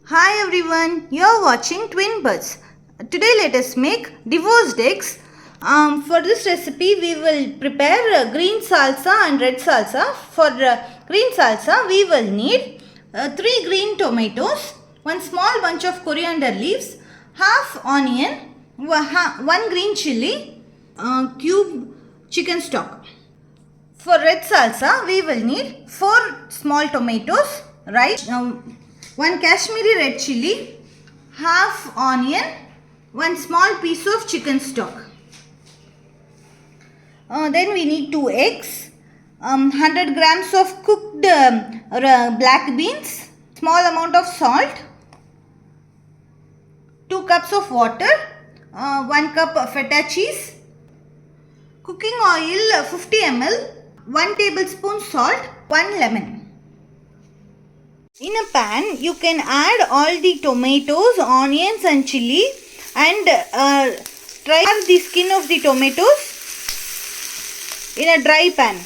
Hi everyone, you're watching Twin Birds. Today let us make divorced eggs. For this recipe we will prepare green salsa and red salsa. For green salsa we will need 3 green tomatoes, 1 small bunch of coriander leaves, half onion, 1 green chili, cube chicken stock. For red salsa, we will need 4 small tomatoes, rice, 1 Kashmiri red chili, half onion, 1 small piece of chicken stock. Then we need 2 eggs, 100 grams of cooked black beans, small amount of salt, 2 cups of water, 1 cup of feta cheese, cooking oil 50 ml, 1 tablespoon salt, 1 lemon. In a pan, you can add all the tomatoes, onions and chili and dry the skin of the tomatoes in a dry pan.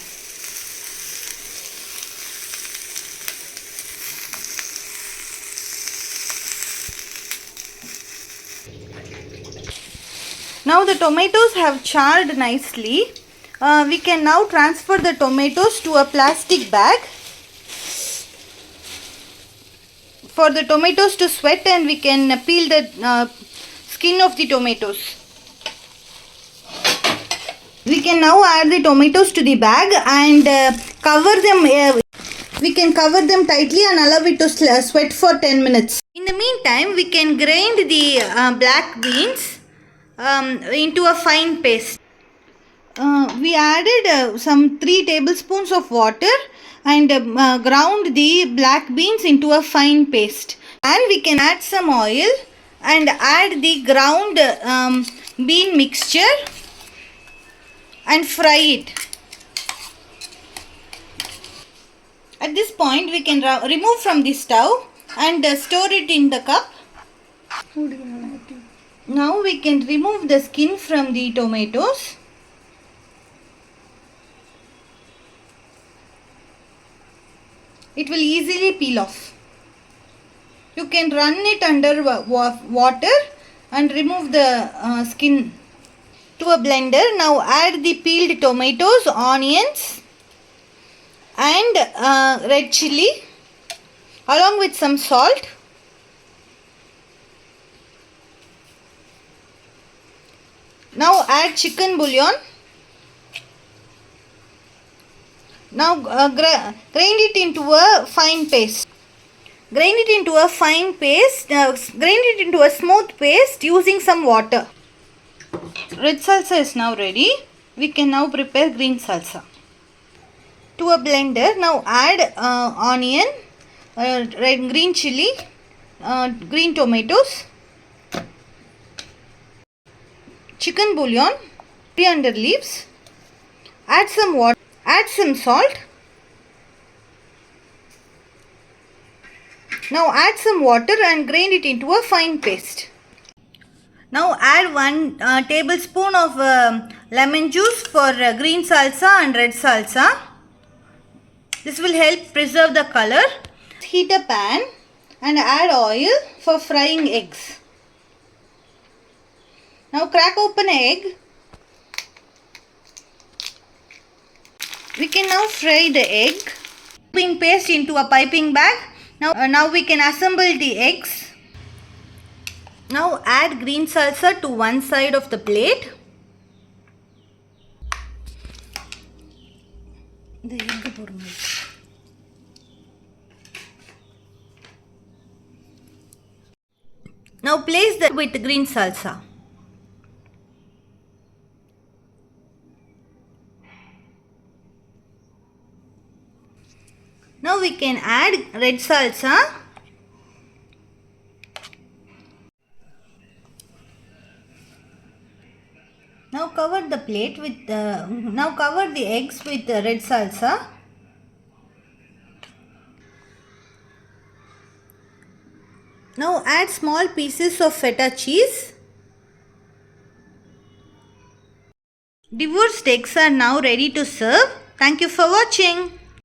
Now the tomatoes have charred nicely. We can now transfer the tomatoes to a plastic bag for the tomatoes to sweat, and we can peel the skin of the tomatoes. We can now add the tomatoes to the bag and cover them. We can cover them tightly and allow it to sweat for 10 minutes. In the meantime, we can grind the black beans into a fine paste. We added some 3 tablespoons of water and ground the black beans into a fine paste. And we can add some oil and add the ground bean mixture and fry it. At this point, we can remove from the stove and store it in the cup. Now we can remove the skin from the tomatoes. It will easily peel off. You can run it under water and remove the skin. To a blender, now add the peeled tomatoes, onions and red chili along with some salt. Now add chicken bouillon. Now grind it into a fine paste. Grind it into a fine paste. Grind it into a smooth paste using some water. Red salsa is now ready. We can now prepare green salsa. To a blender, now add onion, green chili, green tomatoes, chicken bouillon, coriander leaves. Add some water. Add some salt. Now add some water and grind it into a fine paste. Now add 1 tablespoon of lemon juice for green salsa and red salsa. This will help preserve the color. Heat a pan and add oil for frying eggs. Now crack open an egg. We can now fry the egg. Bean paste into a piping bag. Now we can assemble the eggs. Now add green salsa to one side of the plate. Now place the with green salsa. Now we can add red salsa. Now cover the plate with now cover the eggs with red salsa. Now add small pieces of feta cheese. Divorced eggs are now ready to serve. Thank you for watching.